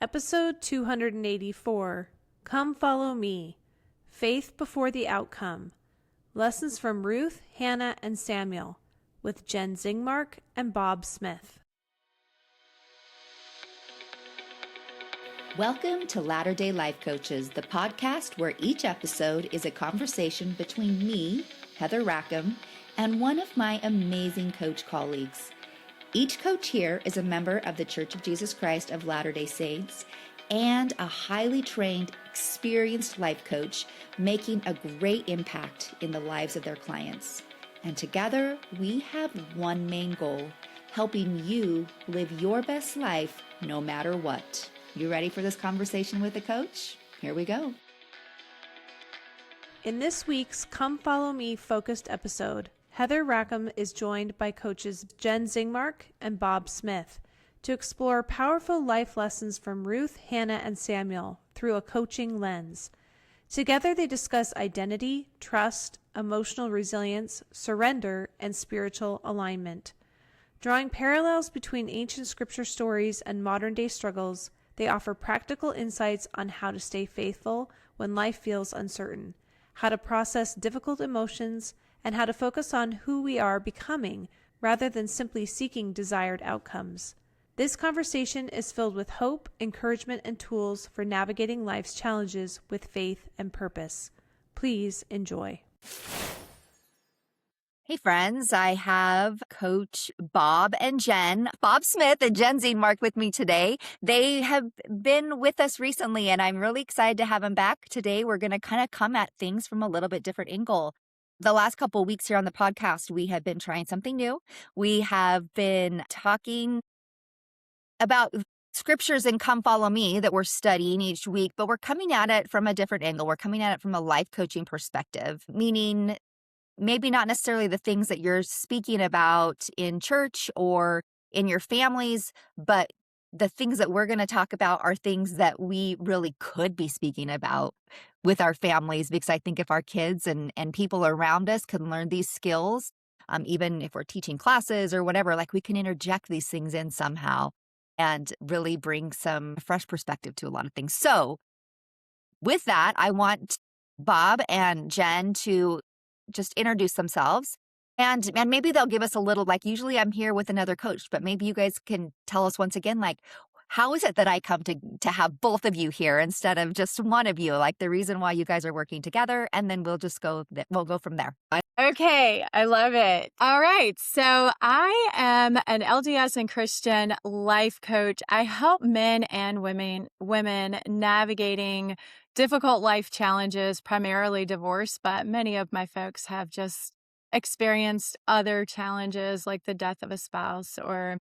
Episode 284, Come Follow Me, Faith Before the Outcome, Lessons from Ruth, Hannah, and Samuel, with Jenn Zingmark and Bob Smith. Welcome to Latter-day Life Coaches, the podcast where each episode is a conversation between me, Heather Rackham, and one of my amazing coach colleagues. Each coach here is a member of the Church of Jesus Christ of Latter-day Saints and a highly trained, experienced life coach making a great impact in the lives of their clients. And together, we have one main goal, helping you live your best life no matter what. You ready for this conversation with a coach? Here we go. In this week's Come Follow Me focused episode, Heather Rackham is joined by coaches Jenn Zingmark and Bob Smith to explore powerful life lessons from Ruth, Hannah, and Samuel through a coaching lens. Together they discuss identity, trust, emotional resilience, surrender, and spiritual alignment. Drawing parallels between ancient scripture stories and modern-day struggles, they offer practical insights on how to stay faithful when life feels uncertain, how to process difficult emotions, and how to focus on who we are becoming rather than simply seeking desired outcomes. This conversation is filled with hope, encouragement, and tools for navigating life's challenges with faith and purpose. Please enjoy. Hey friends, I have Coach Bob and Jenn, Bob Smith and Jenn Zingmark with me today. They have been with us recently and I'm really excited to have them back. Today we're going to kind of come at things from a little bit different angle. The last couple of weeks here on the podcast, we have been trying something new. We have been talking about scriptures in Come Follow Me that we're studying each week, but we're coming at it from a different angle. We're coming at it from a life coaching perspective, meaning maybe not necessarily the things that you're speaking about in church or in your families, but the things that we're going to talk about are things that we really could be speaking about with our families, because I think if our kids and people around us can learn these skills, even if we're teaching classes or whatever, like we can interject these things in somehow and really bring some fresh perspective to a lot of things. So with that, I want Bob and Jenn to just introduce themselves and maybe they'll give us a little, like usually I'm here with another coach, but maybe you guys can tell us once again, like, how is it that I come to have both of you here instead of just one of you, like the reason why you guys are working together, and then we'll go from there. Okay, I love it. All right, so I am an LDS and Christian life coach. I help men and women navigating difficult life challenges, primarily divorce, but many of my folks have just experienced other challenges like the death of a spouse or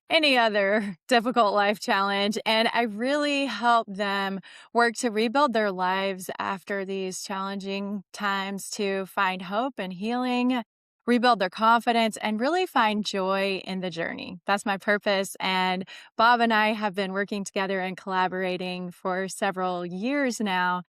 any other difficult life challenge. And I really help them work to rebuild their lives after these challenging times, to find hope and healing, rebuild their confidence, and really find joy in the journey. That's my purpose. And Bob and I have been working together and collaborating for several years now.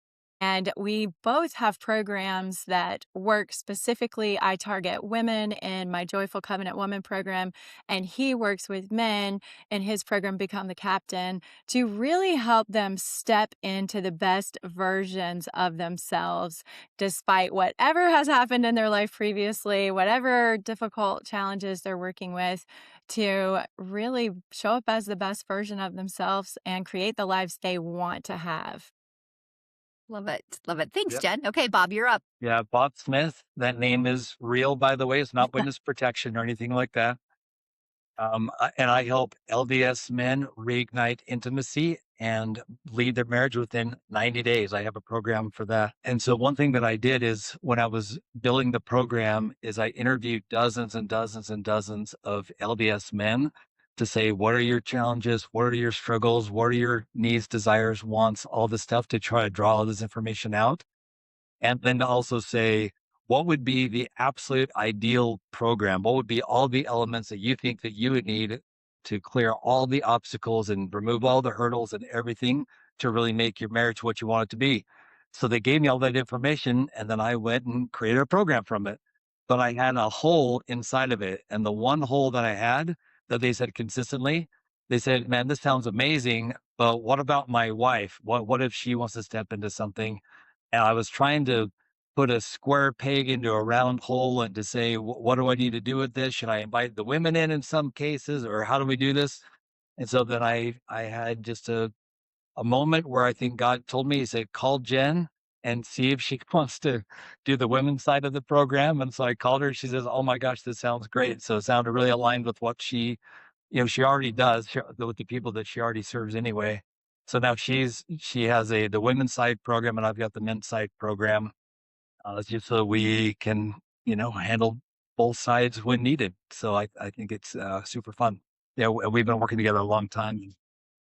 And we both have programs that work specifically. I target women in my Joyful Covenant Woman program, and he works with men in his program, Become the Captain, to really help them step into the best versions of themselves, despite whatever has happened in their life previously, whatever difficult challenges they're working with, to really show up as the best version of themselves and create the lives they want to have. Love it. Love it. Thanks, Yep. Jenn. Okay, Bob, you're up. Yeah, Bob Smith. That name is real, by the way. It's not witness protection or anything like that. And I help LDS men reignite intimacy and lead their marriage within 90 days. I have a program for that. And so one thing that I did is when I was building the program is I interviewed dozens and dozens and dozens of LDS men to say, what are your challenges? What are your struggles? What are your needs, desires, wants, all this stuff, to try to draw all this information out. And then to also say, what would be the absolute ideal program? What would be all the elements that you think that you would need to clear all the obstacles and remove all the hurdles and everything to really make your marriage what you want it to be? So they gave me all that information, and then I went and created a program from it. But I had a hole inside of it. And the one hole that I had that they said consistently they said, "Man, this sounds amazing, but what about my wife? What if she wants to step into something?" And I was trying to put a square peg into a round hole and to say, What do I need to do with this? Should I invite the women in some cases, or how do we do this?" And so then I had just a moment where I think God told me, He said, "Call Jen and see if she wants to do the women's side of the program." And so I called her. She says, "Oh my gosh, this sounds great." So it sounded really aligned with what she already does with the people that she already serves anyway. So now she has the women's side program, and I've got the men's side program. Just so we can handle both sides when needed. So I think it's super fun. Yeah, we've been working together a long time,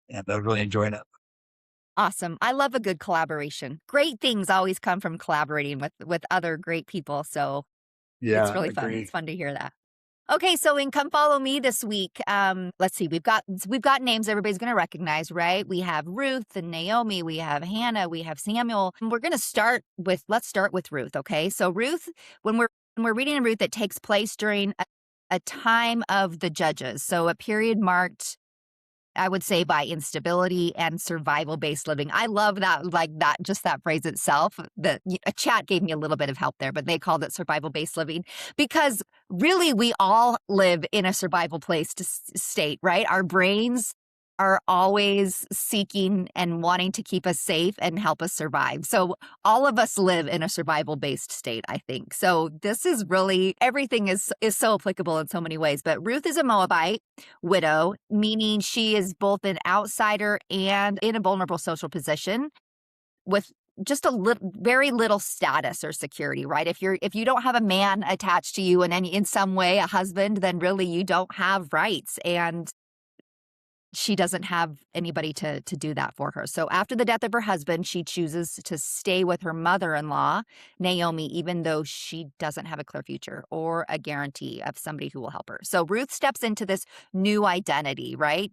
and I'm really enjoying it. Awesome. I love a good collaboration. Great things always come from collaborating with other great people. So it's Yeah, really fun. agree. It's fun to hear that. Okay, so in Come Follow Me this week, let's see, we've got names everybody's gonna recognize, right? We have Ruth and Naomi, we have Hannah, we have Samuel. And let's start with Ruth, okay? So Ruth, when we're reading in Ruth, it takes place during a time of the judges. So a period marked, I would say, by instability and survival-based living. I love that, like that, just that phrase itself. A chat gave me a little bit of help there, but they called it survival-based living because really we all live in a survival place to state, right? Our brains are always seeking and wanting to keep us safe and help us survive. So all of us live in a survival-based state, I think. So this is really, everything is so applicable in so many ways. But Ruth is a Moabite widow, meaning she is both an outsider and in a vulnerable social position with just very little status or security, right? If you don't have a man attached to you in some way, a husband, then really you don't have rights. And she doesn't have anybody to do that for her. So after the death of her husband, she chooses to stay with her mother-in-law, Naomi, even though she doesn't have a clear future or a guarantee of somebody who will help her. So Ruth steps into this new identity, right?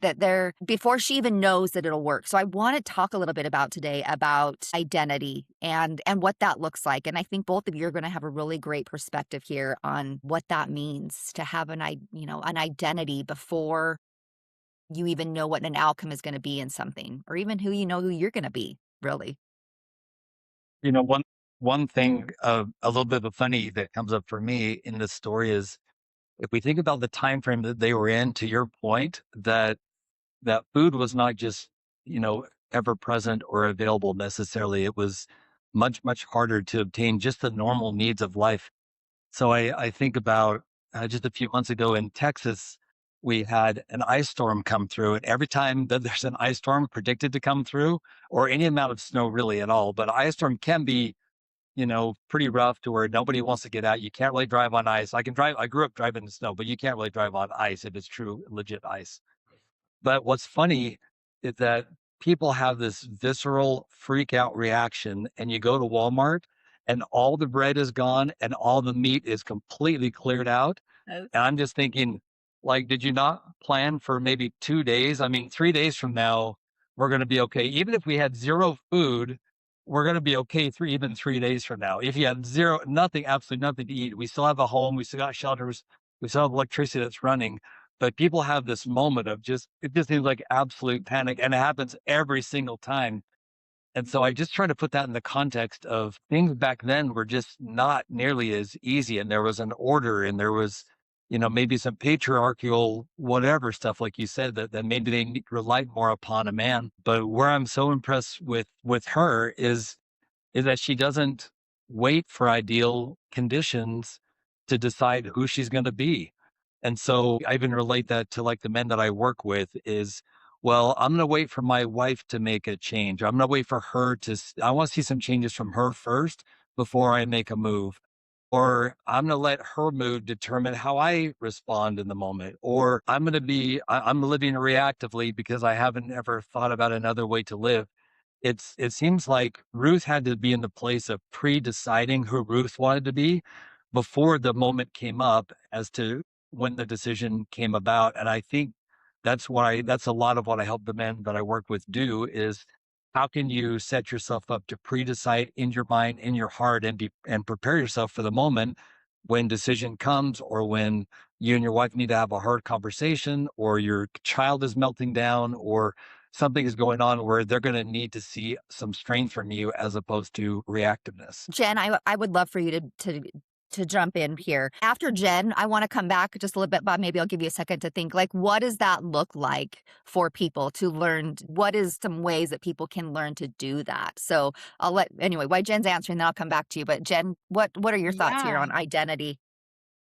Before she even knows that it'll work. So I want to talk a little bit today about identity and what that looks like. And I think both of you are going to have a really great perspective here on what that means to have an identity before you even know what an outcome is going to be in something, or even who you're going to be, really. One thing, a little bit of a funny that comes up for me in this story is if we think about the time frame that they were in, to your point, that food was not just ever present or available necessarily. It was much harder to obtain just the normal needs of life. So I think about just a few months ago in Texas, we had an ice storm come through, and every time that there's an ice storm predicted to come through, or any amount of snow really at all, but ice storm can be pretty rough to where nobody wants to get out. You can't really drive on ice. I grew up driving in snow, but you can't really drive on ice if it's true, legit ice. But what's funny is that people have this visceral freak out reaction, and you go to Walmart and all the bread is gone and all the meat is completely cleared out. Oh. And I'm just thinking, like, did you not plan for maybe 2 days? I mean, 3 days from now, we're going to be okay. Even if we had zero food, we're going to be okay even 3 days from now. If you had zero, nothing, absolutely nothing to eat, we still have a home, we still got shelters, we still have electricity that's running. But people have this moment of it just seems like absolute panic, and it happens every single time. And so I just try to put that in the context of things back then were just not nearly as easy. And there was an order, and there was, maybe some patriarchal, whatever stuff, like you said, that maybe they relied more upon a man. But where I'm so impressed with her is that she doesn't wait for ideal conditions to decide who she's going to be. And so I even relate that to like the men that I work with is, well, I'm going to wait for my wife to make a change. I'm going to wait for her I want to see some changes from her first before I make a move. Or I'm going to let her mood determine how I respond in the moment. Or I'm living reactively because I haven't ever thought about another way to live. It seems like Ruth had to be in the place of pre-deciding who Ruth wanted to be before the moment came up as to when the decision came about. And I think that's a lot of what I help the men that I work with do is how can you set yourself up to pre-decide in your mind, in your heart, and prepare yourself for the moment when decision comes, or when you and your wife need to have a hard conversation, or your child is melting down, or something is going on where they're going to need to see some strength from you as opposed to reactiveness. Jen, I would love for you to jump in here. After Jen, I want to come back just a little bit, but maybe I'll give you a second to think. Like, what does that look like for people to learn? What is some ways that people can learn to do that? So anyway, while Jen's answering, then I'll come back to you. But Jen, what are your thoughts here Yeah. on identity?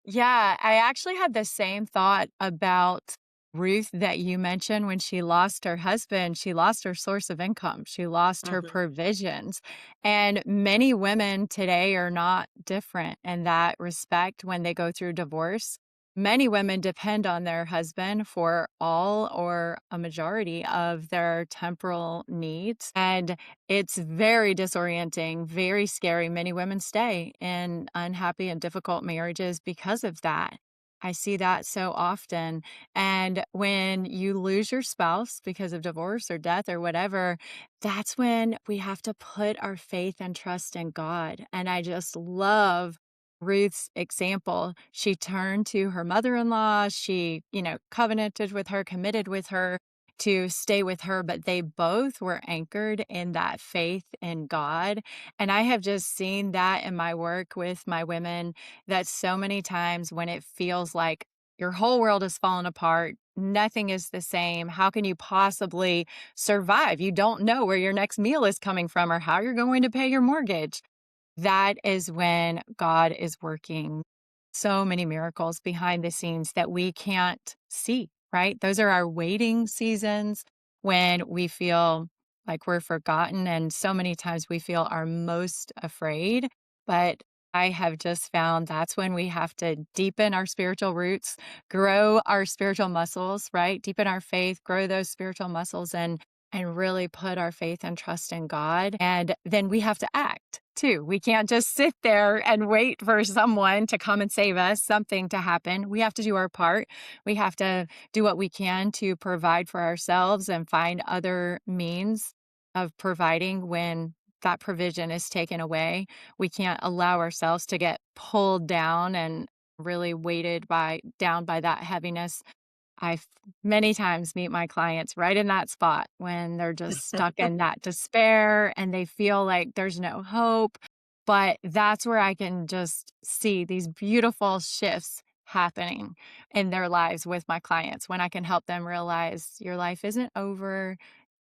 Yeah, I actually had the same thought about Ruth that you mentioned when she lost her husband. She lost her source of income. She lost her Mhm. provisions. And many women today are not different in that respect when they go through divorce. Many women depend on their husband for all or a majority of their temporal needs. And it's very disorienting, very scary. Many women stay in unhappy and difficult marriages because of that. I see that so often. And when you lose your spouse because of divorce or death or whatever, that's when we have to put our faith and trust in God. And I just love Ruth's example. She turned to her mother-in-law. She, covenanted with her, committed with her to stay with her, but they both were anchored in that faith in God. And I have just seen that in my work with my women, that so many times when it feels like your whole world has fallen apart, nothing is the same. How can you possibly survive? You don't know where your next meal is coming from or how you're going to pay your mortgage. That is when God is working so many miracles behind the scenes that we can't see, right? Those are our waiting seasons when we feel like we're forgotten. And so many times we feel our most afraid. But I have just found that's when we have to deepen our spiritual roots, grow our spiritual muscles, right? Deepen our faith, grow those spiritual muscles, and really put our faith and trust in God. And then we have to act too. We can't just sit there and wait for someone to come and save us, something to happen. We have to do our part. We have to do what we can to provide for ourselves and find other means of providing when that provision is taken away. We can't allow ourselves to get pulled down and really weighted down by that heaviness. I many times meet my clients right in that spot when they're just stuck in that despair and they feel like there's no hope. But that's where I can just see these beautiful shifts happening in their lives with my clients when I can help them realize your life isn't over.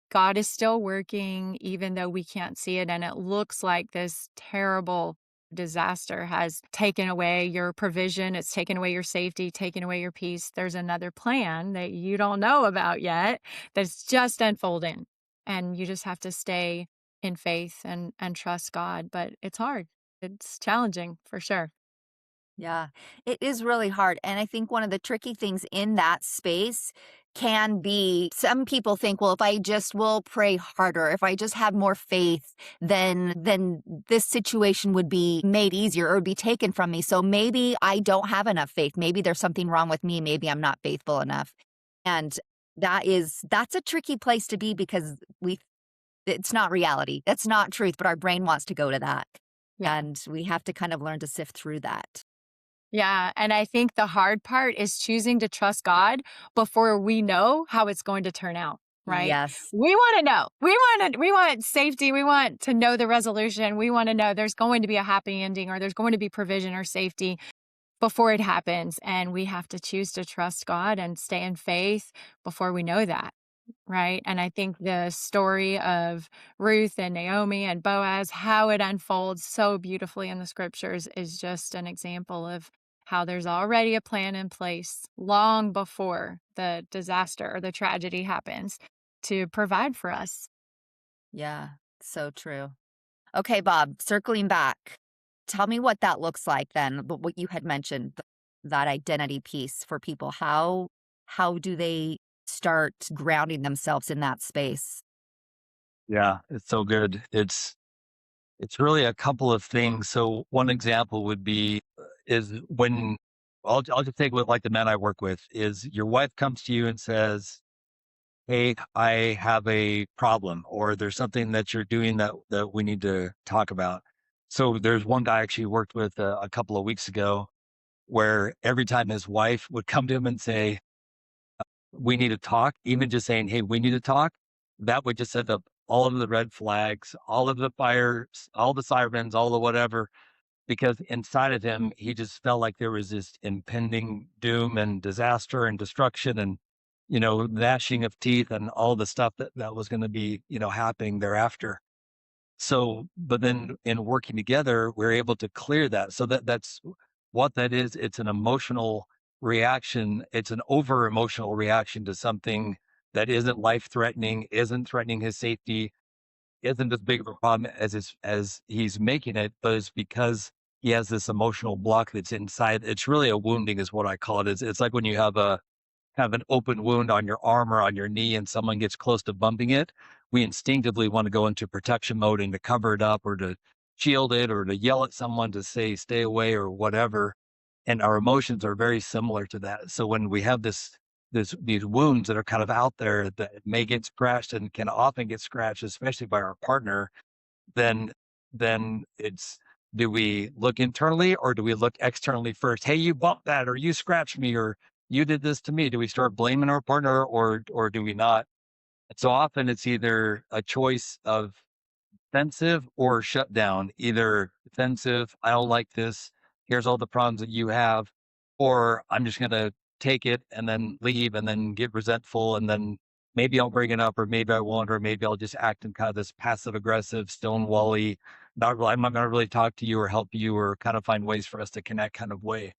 God is still working, even though we can't see it. And it looks like this terrible disaster has taken away your provision. It's taken away your safety, taken away your peace. There's another plan that you don't know about yet that's just unfolding. And you just have to stay in faith and trust God. But it's hard. It's challenging for sure. Yeah, it is really hard. And I think one of the tricky things in that space can be some people think, well, if I just will pray harder, if I just have more faith, then this situation would be made easier or would be taken from me. So maybe I don't have enough faith. Maybe there's something wrong with me. Maybe I'm not faithful enough. And that's a tricky place to be because it's not reality. That's not truth, but our brain wants to go to that. Yeah. And we have to kind of learn to sift through that. Yeah. And I think the hard part is choosing to trust God before we know how it's going to turn out. Right. Yes. We want to know. We want safety. We want to know the resolution. We want to know there's going to be a happy ending or there's going to be provision or safety before it happens. And we have to choose to trust God and stay in faith before we know that. Right. And I think the story of Ruth and Naomi and Boaz, how it unfolds so beautifully in the scriptures, is just an example of how there's already a plan in place long before the disaster or the tragedy happens to provide for us. Yeah, so true. Okay, Bob, circling back, tell me what that looks like then, but what you had mentioned, that identity piece for people. How do they start grounding themselves in that space? Yeah, it's so good. It's really a couple of things. So one example would be is when I'll just take with like the men I work with is your wife comes to you and says, "Hey, I have a problem," or "There's something that you're doing that we need to talk about." So there's one guy I actually worked with a couple of weeks ago. where every time his wife would come to him and say, we need to talk, even just saying, hey, we need to talk, that would just set up all of the red flags, all of the fires, all the sirens, all the whatever, because inside of him, he just felt like there was this impending doom and disaster and destruction and, gnashing of teeth and all the stuff that was going to be, happening thereafter. So, but then in working together, we're able to clear that. So that's what that is. It's an emotional reaction. It's an over emotional reaction to something that isn't life threatening, isn't threatening his safety, isn't as big of a problem as he's making it, but it's because he has this emotional block that's inside. It's really a wounding, is what I call it. It's like when you have a have an open wound on your arm or on your knee and someone gets close to bumping it, we instinctively want to go into protection mode and to cover it up or to shield it or to yell at someone to say, stay away or whatever. And our emotions are very similar to that. So when we have these wounds that are kind of out there that may get scratched and can often get scratched, especially by our partner, then it's, do we look internally or do we look externally first? Hey, you bumped that, or you scratched me, or you did this to me. Do we start blaming our partner or do we not? And so often it's either a choice of defensive or shut down. Either defensive, I don't like this. Here's all the problems that you have, or I'm just going to take it and then leave and then get resentful. And then maybe I'll bring it up, or maybe I won't, or maybe I'll just act in kind of this passive aggressive, stonewally, not really, I'm not going to really talk to you or help you or kind of find ways for us to connect kind of way.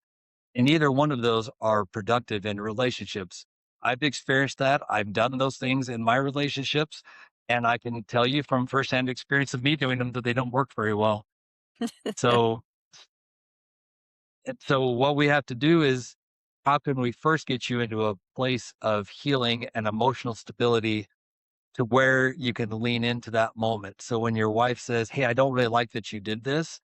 And neither one of those are productive in relationships. I've experienced that. I've done those things in my relationships. And I can tell you from firsthand experience of me doing them that they don't work very well. So, so what we have to do is, how can we first get you into a place of healing and emotional stability to where you can lean into that moment? So when your wife says, hey, I don't really like that you did this,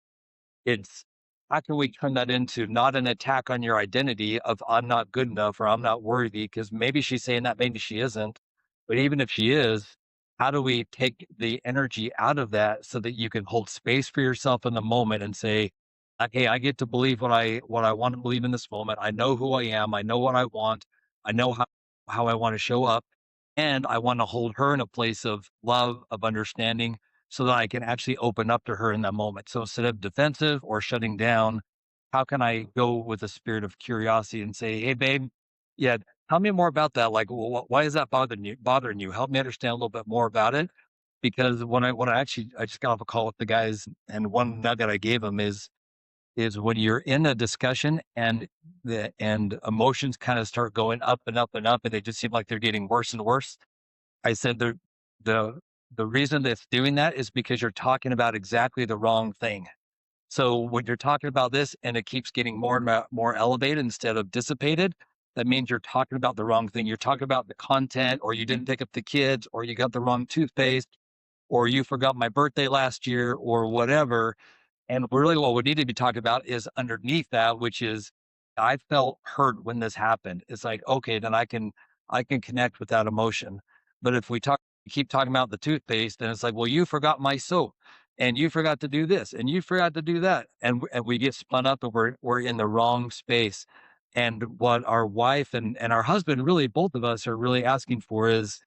it's, how can we turn that into not an attack on your identity of I'm not good enough or I'm not worthy? Because maybe she's saying that, maybe she isn't. But even if she is, how do we take the energy out of that so that you can hold space for yourself in the moment and say, okay, I get to believe what I want to believe in this moment. I know who I am. I know what I want. I know how I want to show up. And I want to hold her in a place of love, of understanding, so that I can actually open up to her in that moment. So instead of defensive or shutting down, how can I go with a spirit of curiosity and say, "Hey, babe, yeah, tell me more about that. Like, why is that bothering you? Help me understand a little bit more about it." Because I just got off a call with the guys, and one nugget I gave them is when you're in a discussion and the and emotions kind of start going up and up and up, and they just seem like they're getting worse and worse. I said the the reason that's doing that is because you're talking about exactly the wrong thing. So when you're talking about this and it keeps getting more and more elevated instead of dissipated, that means you're talking about the wrong thing. You're talking about the content, or you didn't pick up the kids, or you got the wrong toothpaste, or you forgot my birthday last year, or whatever. And really what we need to be talking about is underneath that, which is, I felt hurt when this happened. It's like, okay, then I can connect with that emotion. But if keep talking about the toothpaste, and it's like, well, you forgot my soap and you forgot to do this and you forgot to do that. And we get spun up and we're in the wrong space. And what our wife and our husband, really both of us, are really asking for is,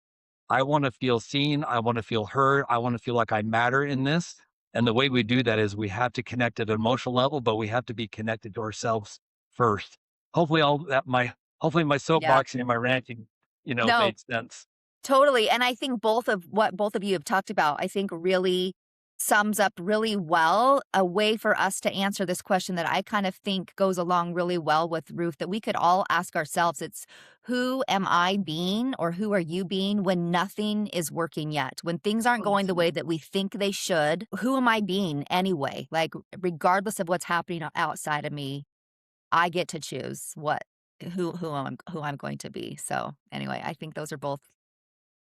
I want to feel seen. I want to feel heard. I want to feel like I matter in this. And the way we do that is we have to connect at an emotional level, but we have to be connected to ourselves first. Hopefully hopefully my Yeah. soapboxing and my ranting, No, made sense. totally. And I think both of what both of you have talked about, I think really sums up really well a way for us to answer this question that I kind of think goes along really well with Ruth, that we could all ask ourselves. It's, who am I being, or who are you being when nothing is working yet? When things aren't going the way that we think they should, who am I being anyway? Like, regardless of what's happening outside of me, I get to choose who I'm going to be. So anyway, I think those are both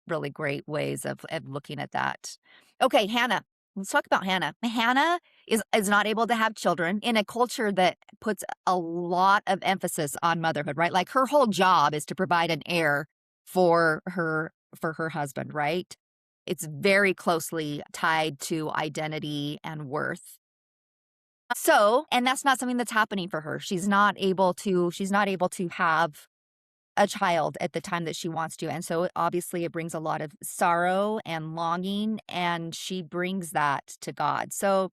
really great ways of looking at that. Okay, Hannah. Let's talk about Hannah. Hannah is not able to have children in a culture that puts a lot of emphasis on motherhood, right? Like, her whole job is to provide an heir for her husband, right? It's very closely tied to identity and worth. And that's not something that's happening for her. She's not able to have a child at the time that she wants to. And so obviously it brings a lot of sorrow and longing, and she brings that to God. So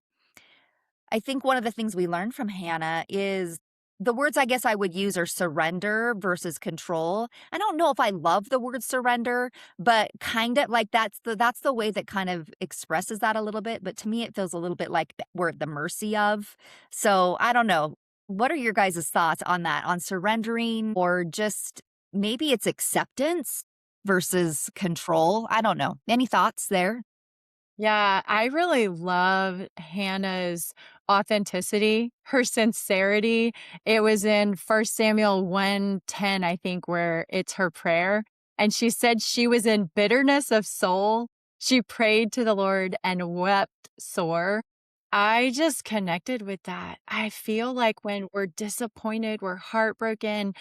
I think one of the things we learned from Hannah is the words I guess I would use are surrender versus control. I don't know if I love the word surrender, but kind of like that's the way that kind of expresses that a little bit. But to me, it feels a little bit like we're at the mercy of. So I don't know. What are your guys' thoughts on that? On surrendering, or just maybe it's acceptance versus control? I don't know. Any thoughts there? Yeah, I really love Hannah's authenticity, her sincerity. It was in 1 Samuel 1:10, I think, where it's her prayer. And she said she was in bitterness of soul. She prayed to the Lord and wept sore. I just connected with that. I feel like when we're disappointed, we're heartbroken,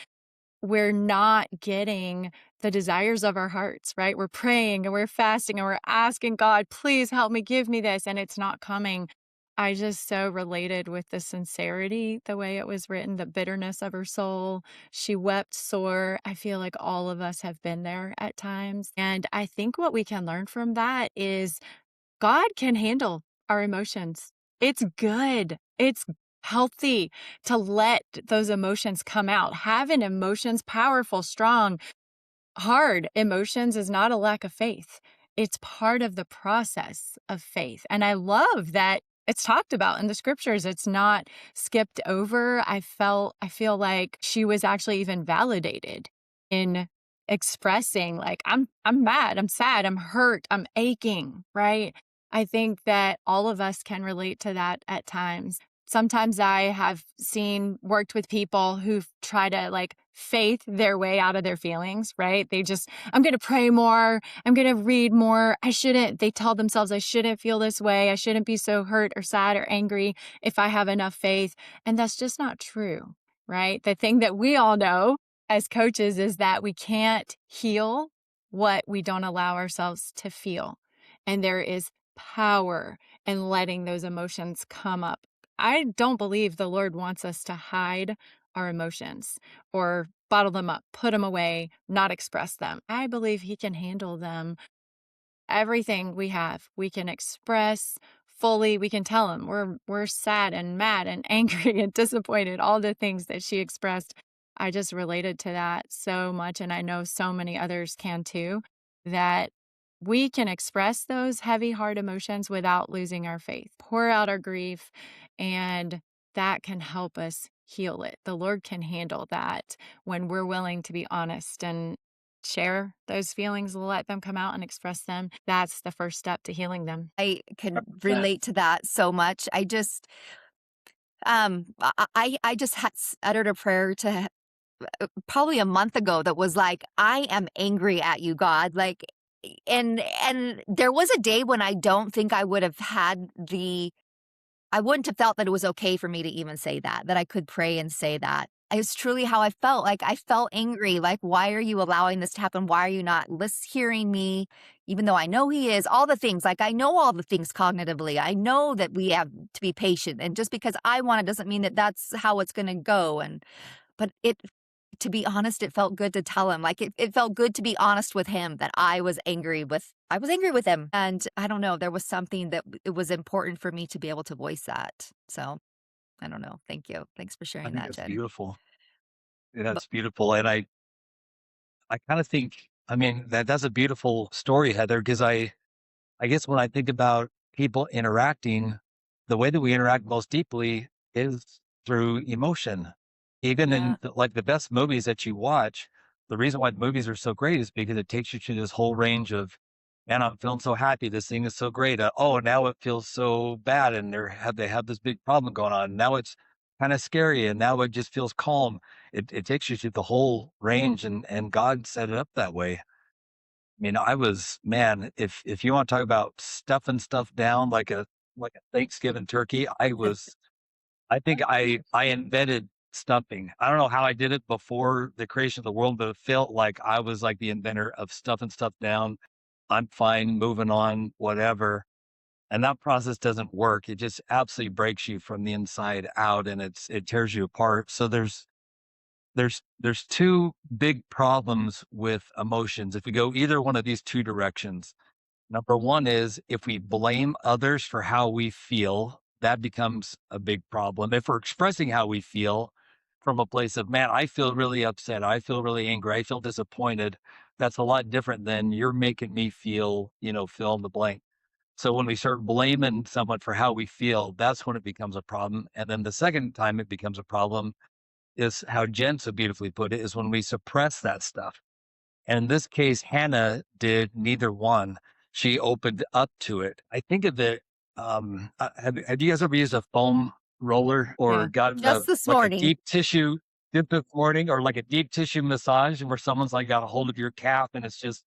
we're not getting the desires of our hearts, right? We're praying and we're fasting and we're asking God, please help me, give me this, and it's not coming. I just so related with the sincerity, the way it was written, the bitterness of her soul. She wept sore. I feel like all of us have been there at times. And I think what we can learn from that is God can handle our emotions. It's good. It's healthy to let those emotions come out. Having emotions, powerful, strong, hard emotions, is not a lack of faith. It's part of the process of faith. And I love that it's talked about in the scriptures. It's not skipped over. I feel like she was actually even validated in expressing, like, I'm mad, I'm sad, I'm hurt, I'm aching, right? I think that all of us can relate to that at times. Sometimes I have worked with people who try to like faith their way out of their feelings, right? I'm going to pray more. I'm going to read more. They tell themselves, I shouldn't feel this way. I shouldn't be so hurt or sad or angry if I have enough faith. And that's just not true, right? The thing that we all know as coaches is that we can't heal what we don't allow ourselves to feel. And there is power in letting those emotions come up. I don't believe the Lord wants us to hide our emotions or bottle them up, put them away, not express them. I believe He can handle them. Everything we have, we can express fully. We can tell Him we're sad and mad and angry and disappointed, all the things that she expressed. I just related to that so much, and I know so many others can too, that we can express those heavy, hard emotions without losing our faith, pour out our grief, and that can help us heal it. The Lord can handle that when we're willing to be honest and share those feelings, let them come out and express them. That's the first step to healing them. I can 100%. relate to that so much. I just uttered a prayer to probably a month ago that was like, I am angry at you, God. Like, and there was a day when I don't think I would have I wouldn't have felt that it was okay for me to even say that I could pray and say that. It's truly how I felt. Like, I felt angry. Like, why are you allowing this to happen? Why are you not hearing me? Even though I know He is, all the things, like, I know all the things cognitively. I know that we have to be patient. And just because I want it doesn't mean that that's how it's going to go. But to be honest, it felt good to tell Him. Like, it felt good to be honest with Him that I was angry with Him. And I don't know, there was something that it was important for me to be able to voice that. So I don't know. Thank you. Thanks for I sharing think that, that's Jen. beautiful. Yeah, But that's beautiful. And I kind of think, I mean, that's a beautiful story, Heather, because I guess when I think about people interacting, the way that we interact most deeply is through emotion. Even Yeah. in like the best movies that you watch, the reason why movies are so great is because it takes you to this whole range of, man, I'm feeling so happy. This thing is so great. Oh, now it feels so bad, and they have this big problem going on. Now it's kind of scary, and now it just feels calm. It takes you to the whole range, and God set it up that way. I mean, man, if you want to talk about stuffing stuff down like a Thanksgiving turkey, I think I invented stuffing. I don't know how I did it before the creation of the world, but it felt like I was like the inventor of stuffing stuff down. I'm fine, moving on, whatever. And that process doesn't work. It just absolutely breaks you from the inside out, and it tears you apart. So there's two big problems with emotions. If we go either one of these two directions, number one is if we blame others for how we feel, that becomes a big problem. If we're expressing how we feel from a place of, man, I feel really upset, I feel really angry, I feel disappointed, that's a lot different than you're making me feel, fill in the blank. So when we start blaming someone for how we feel, that's when it becomes a problem. And then the second time it becomes a problem is how Jen so beautifully put it, is when we suppress that stuff. And in this case, Hannah did neither one. She opened up to it. I think of it. Have you guys ever used a foam roller or Yeah. gotten Just this like a morning. deep tissue dip this morning, or like a deep tissue massage where someone's like got a hold of your calf and it's just,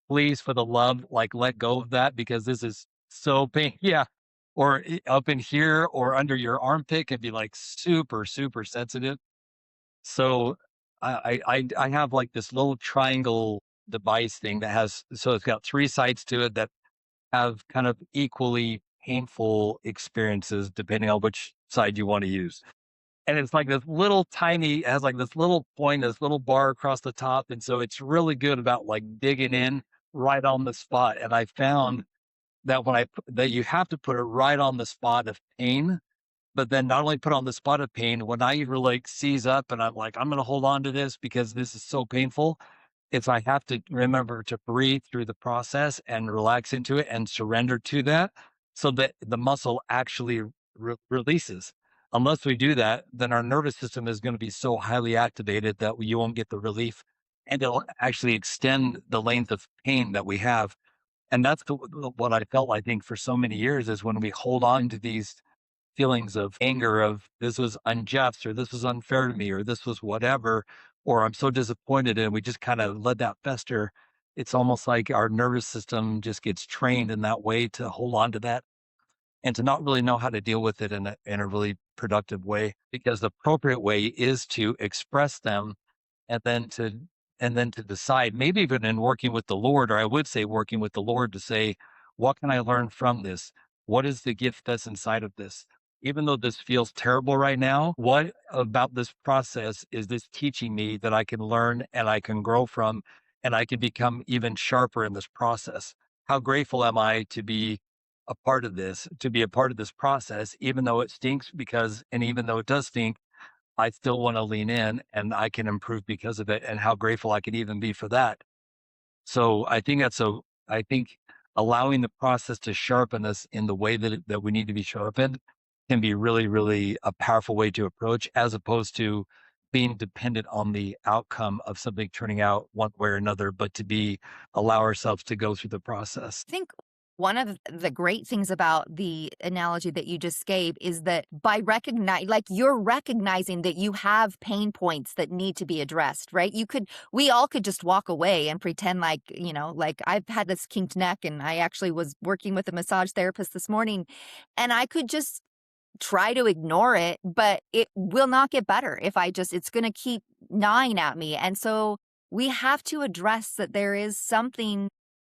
please, for the love, like let go of that because this is so pain. Yeah. Or up in here or under your armpit can be like super, super sensitive. So I have like this little triangle device thing that has, so it's got three sides to it that have kind of equally painful experiences depending on which side you want to use. And it's like this little tiny, it has like this little point, this little bar across the top. And so it's really good about like digging in right on the spot. And I found that that you have to put it right on the spot of pain, but then not only put on the spot of pain, when I either like seize up and I'm like, I'm going to hold on to this because this is so painful, it's I have to remember to breathe through the process and relax into it and surrender to that so that the muscle actually releases. Unless we do that, then our nervous system is going to be so highly activated that you won't get the relief and it'll actually extend the length of pain that we have. And that's what I felt, I think, for so many years is when we hold on to these feelings of anger of this was unjust or this was unfair to me or this was whatever, or I'm so disappointed and we just kind of let that fester. It's almost like our nervous system just gets trained in that way to hold on to that and to not really know how to deal with it in a really productive way because the appropriate way is to express them and then to decide, maybe even in working with the Lord, or I would say working with the Lord to say, what can I learn from this? What is the gift that's inside of this? Even though this feels terrible right now, what about this process is this teaching me that I can learn and I can grow from and I can become even sharper in this process? How grateful am I to be a part of this, to be a part of this process, even though it stinks and even though it does stink, I still want to lean in and I can improve because of it and how grateful I can even be for that. So I think allowing the process to sharpen us in the way that we need to be sharpened can be really, really a powerful way to approach as opposed to being dependent on the outcome of something turning out one way or another, but allow ourselves to go through the process. I think one of the great things about the analogy that you just gave is that by you're recognizing that you have pain points that need to be addressed, right? We all could just walk away and pretend like, like I've had this kinked neck and I actually was working with a massage therapist this morning and I could just try to ignore it, but it will not get better if it's going to keep gnawing at me. And so we have to address that there is something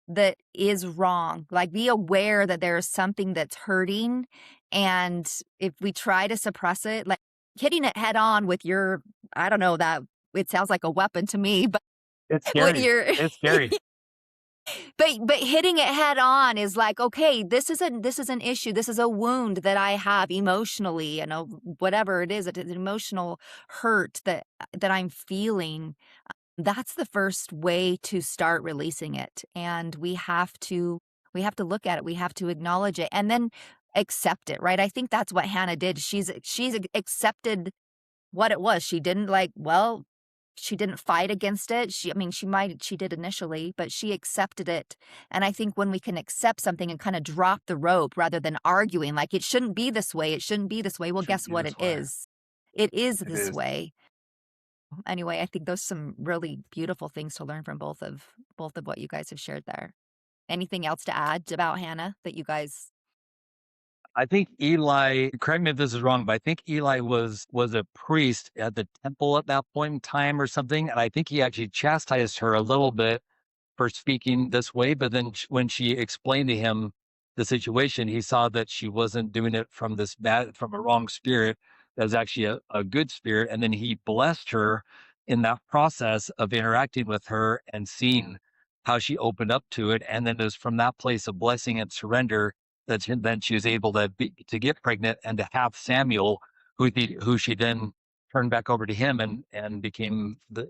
that is wrong. Like be aware that there is something that's hurting. And if we try to suppress it, like hitting it head on with I don't know, that it sounds like a weapon to me, but It's with scary. your, It's scary. but hitting it head on is like, okay, this is an issue. This is a wound that I have emotionally, whatever it is, it's an emotional hurt that I'm feeling. That's the first way to start releasing it. And we have to look at it. We have to acknowledge it and then accept it, right? I think that's what Hannah did. She's accepted what it was. She didn't fight against it. She did initially, but she accepted it. And I think when we can accept something and kind of drop the rope rather than arguing, like it shouldn't be this way, it shouldn't be this way. Well, Shouldn't guess be what? this It way. is. It is It this is. way. Anyway, I think those are some really beautiful things to learn from both of what you guys have shared there. Anything else to add about Hannah that you guys? I think Eli, correct me if this is wrong, but I think Eli was a priest at the temple at that point in time or something, and I think he actually chastised her a little bit for speaking this way. But then when she explained to him the situation, he saw that she wasn't doing it from from a wrong spirit. That was actually a good spirit. And then he blessed her in that process of interacting with her and seeing how she opened up to it. And then it was from that place of blessing and surrender that then she was able to get pregnant and to have Samuel, who she then turned back over to him and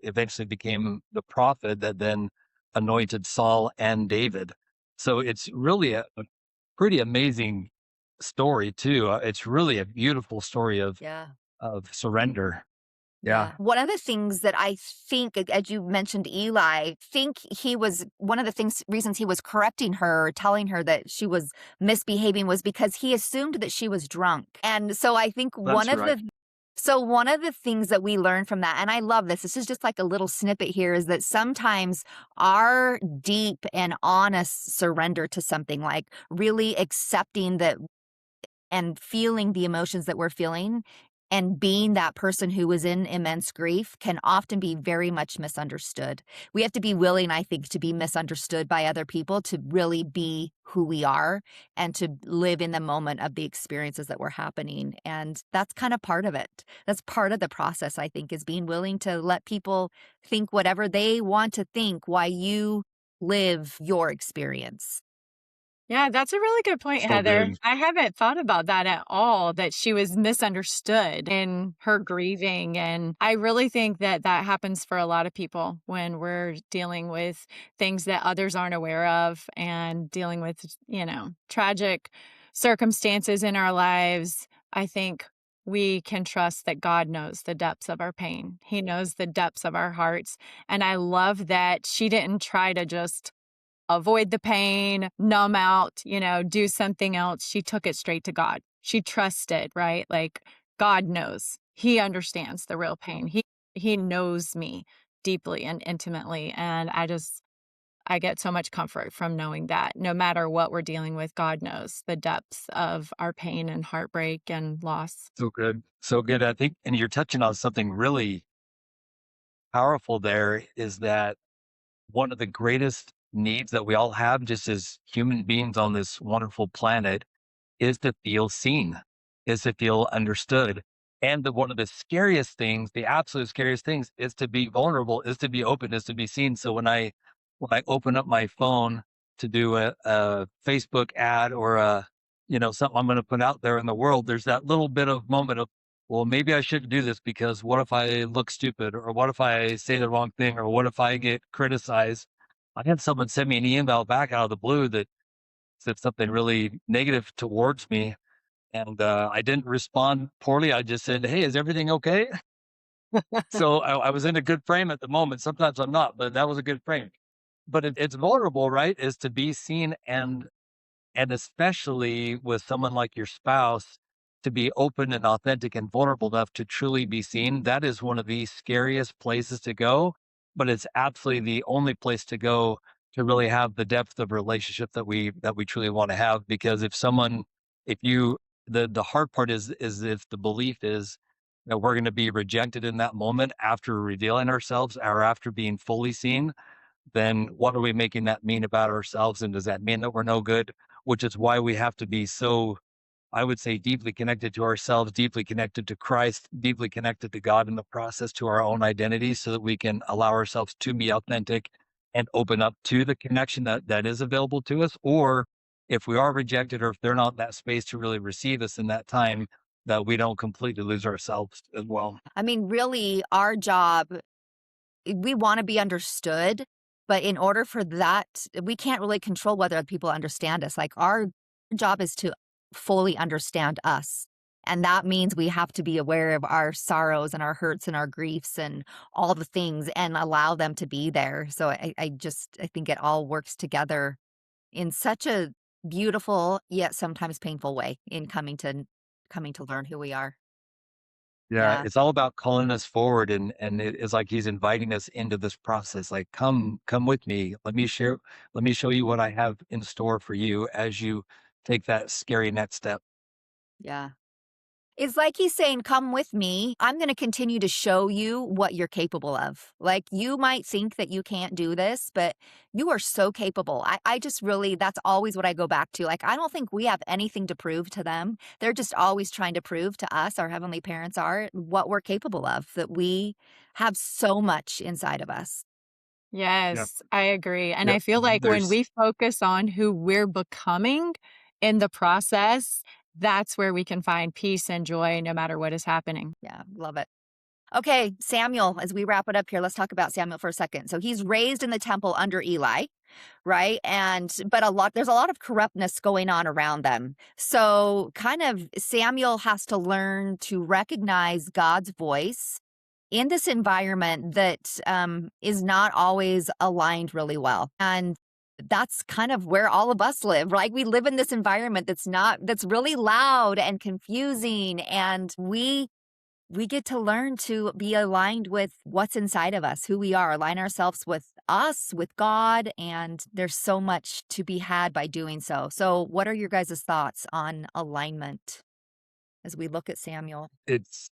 eventually became the prophet that then anointed Saul and David. So it's really a pretty amazing story too. It's really a beautiful story Yeah. of surrender. Yeah. Yeah. One of the things that I think, as you mentioned, Eli, think he was one of the reasons he was correcting her, telling her that she was misbehaving was because he assumed that she was drunk. And so I think That's right. one of the things that we learn from that, and I love this is just like a little snippet here, is that sometimes our deep and honest surrender to something, like really accepting that and feeling the emotions that we're feeling and being that person who is in immense grief can often be very much misunderstood. We have to be willing, I think, to be misunderstood by other people to really be who we are and to live in the moment of the experiences that were happening. And that's kind of part of it. That's part of the process, I think, is being willing to let people think whatever they want to think while you live your experience. Yeah, that's a really good point, So Heather. good. I haven't thought about that at all, that she was misunderstood in her grieving. And I really think that that happens for a lot of people when we're dealing with things that others aren't aware of and dealing with, tragic circumstances in our lives. I think we can trust that God knows the depths of our pain. He knows the depths of our hearts. And I love that she didn't try to just avoid the pain, numb out, do something else. She took it straight to God. She trusted, right? Like God knows. He understands the real pain. He knows me deeply and intimately. And I get so much comfort from knowing that no matter what we're dealing with, God knows the depths of our pain and heartbreak and loss. So good. So good. I think, and you're touching on something really powerful there, is that one of the greatest needs that we all have just as human beings on this wonderful planet is to feel seen, is to feel understood. And one of the scariest things, the absolute scariest things, is to be vulnerable, is to be open, is to be seen. So when I open up my phone to do a Facebook ad or something I'm going to put out there in the world, there's that little bit of moment of, well, maybe I shouldn't do this because what if I look stupid, or what if I say the wrong thing, or what if I get criticized? I had someone send me an email back out of the blue that said something really negative towards me. And I didn't respond poorly. I just said, "Hey, is everything okay?" So I was in a good frame at the moment. Sometimes I'm not, but that was a good frame. But it's vulnerable, right? Is to be seen, and especially with someone like your spouse, to be open and authentic and vulnerable enough to truly be seen. That is one of the scariest places to go, but it's absolutely the only place to go to really have the depth of relationship that we truly want to have. Because if you, the hard part is if the belief is that we're going to be rejected in that moment after revealing ourselves or after being fully seen, then what are we making that mean about ourselves? And does that mean that we're no good? Which is why we have to be so, I would say, deeply connected to ourselves, deeply connected to Christ, deeply connected to God in the process, to our own identity, so that we can allow ourselves to be authentic and open up to the connection that is available to us. Or if we are rejected, or if they're not in that space to really receive us in that time, that we don't completely lose ourselves as well. I mean, really, our job, we want to be understood, but in order for that, we can't really control whether people understand us. Like our job is to fully understand us. And that means we have to be aware of our sorrows and our hurts and our griefs and all the things and allow them to be there. So I think it all works together in such a beautiful yet sometimes painful way in coming to learn who we are. Yeah, Yeah. it's all about calling us forward, and it is like he's inviting us into this process. Like, come with me. Let me show you what I have in store for you as you take that scary next step. Yeah. It's like he's saying, come with me. I'm going to continue to show you what you're capable of. Like, you might think that you can't do this, but you are so capable. I just really, that's always what I go back to. Like, I don't think we have anything to prove to them. They're just always trying to prove to us, our heavenly parents are, what we're capable of, that we have so much inside of us. Yeah. Yes, I agree. And I Yep. feel like when There's we focus on who we're becoming in the process, that's where we can find peace and joy no matter what is happening. Yeah, love it. Okay, Samuel, as we wrap it up here, let's talk about Samuel for a second. So he's raised in the temple under Eli, right? But there's a lot of corruptness going on around them. So kind of Samuel has to learn to recognize God's voice in this environment that is not always aligned really well. And that's kind of where all of us live, right? We live in this environment that's really loud and confusing, and we get to learn to be aligned with what's inside of us, who we are, align ourselves with us, with God, and there's so much to be had by doing so. So what are your guys' thoughts on alignment as we look at Samuel? it's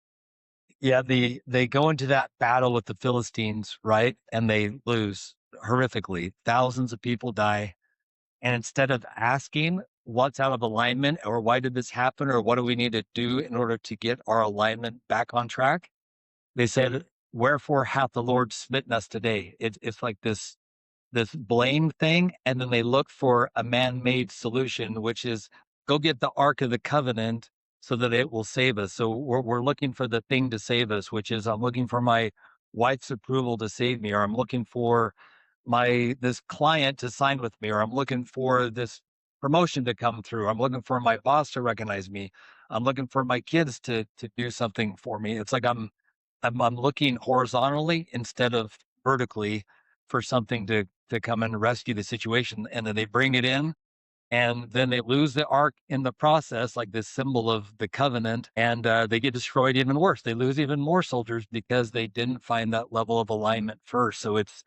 Yeah, they go into that battle with the Philistines, right? And they lose horrifically. Thousands of people die. And instead of asking what's out of alignment or why did this happen or what do we need to do in order to get our alignment back on track, they said, "Wherefore hath the Lord smitten us today?" It's like this blame thing, and then they look for a man-made solution, which is go get the Ark of the Covenant so that it will save us. So we're looking for the thing to save us, which is I'm looking for my wife's approval to save me, or I'm looking for this client to sign with me, or I'm looking for this promotion to come through. I'm looking for my boss to recognize me. I'm looking for my kids to do something for me. It's like I'm looking horizontally instead of vertically for something to come and rescue the situation, and then they bring it in, and then they lose the ark in the process, like this symbol of the covenant, and they get destroyed even worse. They lose even more soldiers because they didn't find that level of alignment first. So it's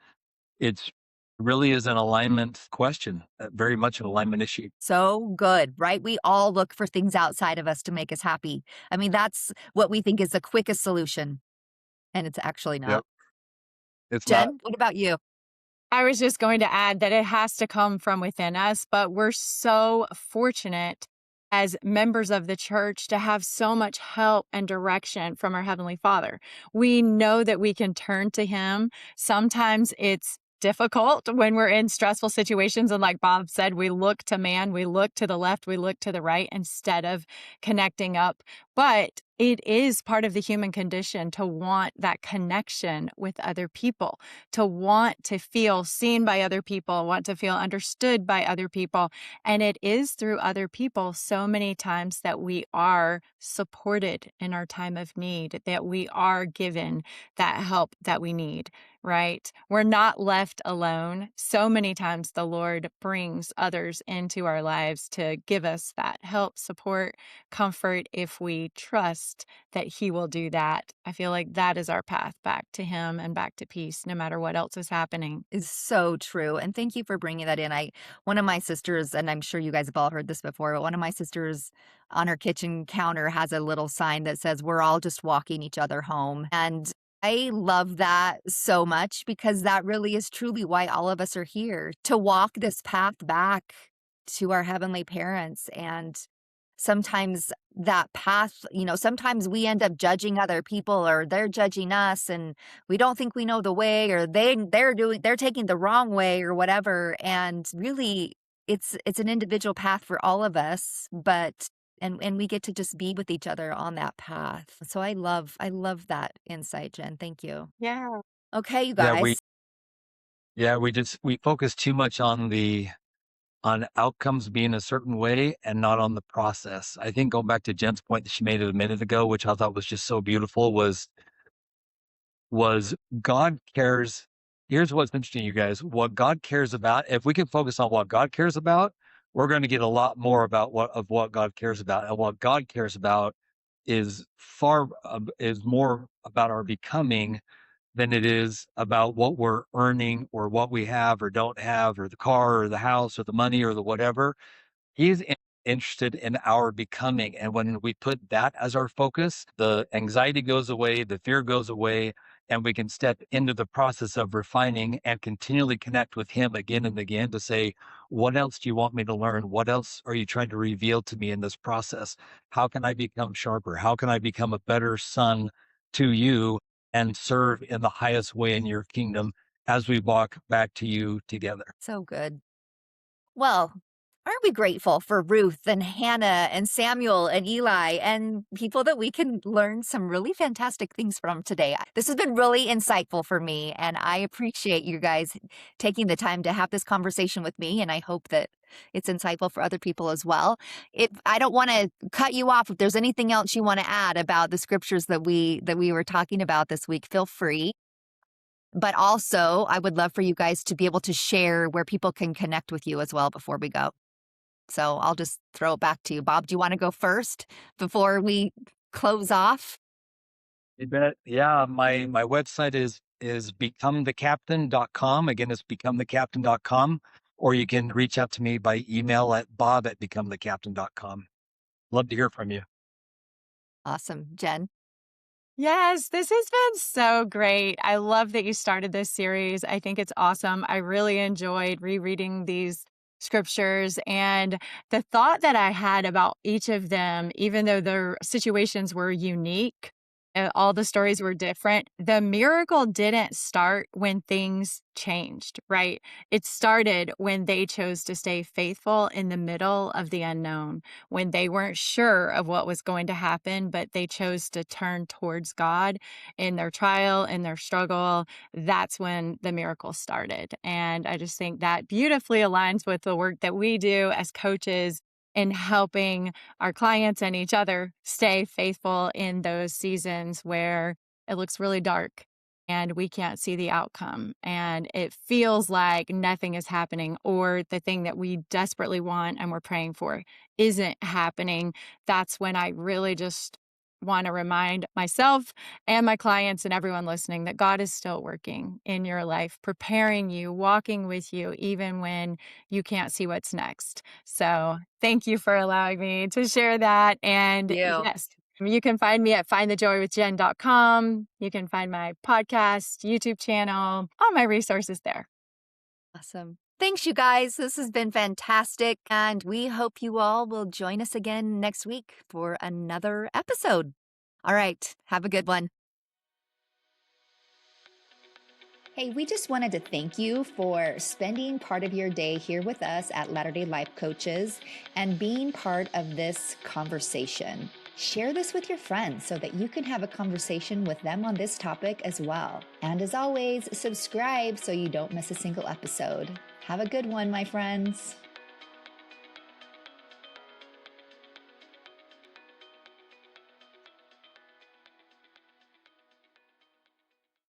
really is an alignment question, very much an alignment issue. So good, right? We all look for things outside of us to make us happy. I mean, that's what we think is the quickest solution, and it's actually not. Yep, it's not. Jen, what about you? I was just going to add that it has to come from within us, but we're so fortunate as members of the church to have so much help and direction from our Heavenly Father. We know that we can turn to Him. Sometimes it's difficult when we're in stressful situations. And like Bob said, we look to man, we look to the left, we look to the right instead of connecting up. But it is part of the human condition to want that connection with other people, to want to feel seen by other people, want to feel understood by other people. And it is through other people so many times that we are supported in our time of need, that we are given that help that we need, right? We're not left alone. So many times the Lord brings others into our lives to give us that help, support, comfort if we trust that He will do that. I feel like that is our path back to Him and back to peace, no matter what else is happening. Is so true. And thank you for bringing that in. One of my sisters, and I'm sure you guys have all heard this before, but one of my sisters on her kitchen counter has a little sign that says, "We're all just walking each other home." And I love that so much because that really is truly why all of us are here, to walk this path back to our heavenly parents. And sometimes that path, sometimes we end up judging other people or they're judging us and we don't think we know the way, or they're taking the wrong way or whatever. And really it's an individual path for all of us, but and we get to just be with each other on that path. So I love that insight, Jen. Thank you. Yeah. Okay, you Yeah, guys. we focus too much on outcomes being a certain way and not on the process. I think going back to Jen's point that she made a minute ago, which I thought was just so beautiful, was God cares. Here's what's interesting, you guys. What God cares about, if we can focus on what God cares about, we're going to get a lot more about what God cares about. And what God cares about is is more about our becoming than it is about what we're earning or what we have or don't have, or the car or the house or the money or the whatever. He's interested in our becoming. And when we put that as our focus, the anxiety goes away, the fear goes away, and we can step into the process of refining and continually connect with Him again and again to say, what else do you want me to learn? What else are you trying to reveal to me in this process? How can I become sharper? How can I become a better son to you and serve in the highest way in your kingdom as we walk back to you together? So good. Well, aren't we grateful for Ruth and Hannah and Samuel and Eli and people that we can learn some really fantastic things from today? This has been really insightful for me, and I appreciate you guys taking the time to have this conversation with me, and I hope that it's insightful for other people as well. If I don't want to cut you off, if there's anything else you want to add about the scriptures that we were talking about this week, feel free. But also, I would love for you guys to be able to share where people can connect with you as well before we go. So I'll just throw it back to you. Bob, do you want to go first before we close off? You bet. Yeah, my website is becomethecaptain.com. Again, it's becomethecaptain.com. Or you can reach out to me by email at bob@becomethecaptain.com. Love to hear from you. Awesome. Jenn? Yes, this has been so great. I love that you started this series. I think it's awesome. I really enjoyed rereading these scriptures, and the thought that I had about each of them, even though their situations were unique, all the stories were different, the miracle didn't start when things changed, right? It started when they chose to stay faithful in the middle of the unknown, when they weren't sure of what was going to happen, but they chose to turn towards God in their trial, in their struggle. That's when the miracle started. And I just think that beautifully aligns with the work that we do as coaches in helping our clients and each other stay faithful in those seasons where it looks really dark and we can't see the outcome and it feels like nothing is happening, or the thing that we desperately want and we're praying for isn't happening. That's when I really just want to remind myself and my clients and everyone listening that God is still working in your life, preparing you, walking with you, even when you can't see what's next. So thank you for allowing me to share that. And You. yes, you can find me at findthejoywithjen.com. You can find my podcast, YouTube channel, all my resources there. Awesome. Thanks, you guys. This has been fantastic. And we hope you all will join us again next week for another episode. All right. Have a good one. Hey, we just wanted to thank you for spending part of your day here with us at Latter-day Life Coaches and being part of this conversation. Share this with your friends so that you can have a conversation with them on this topic as well. And as always, subscribe so you don't miss a single episode. Have a good one, my friends.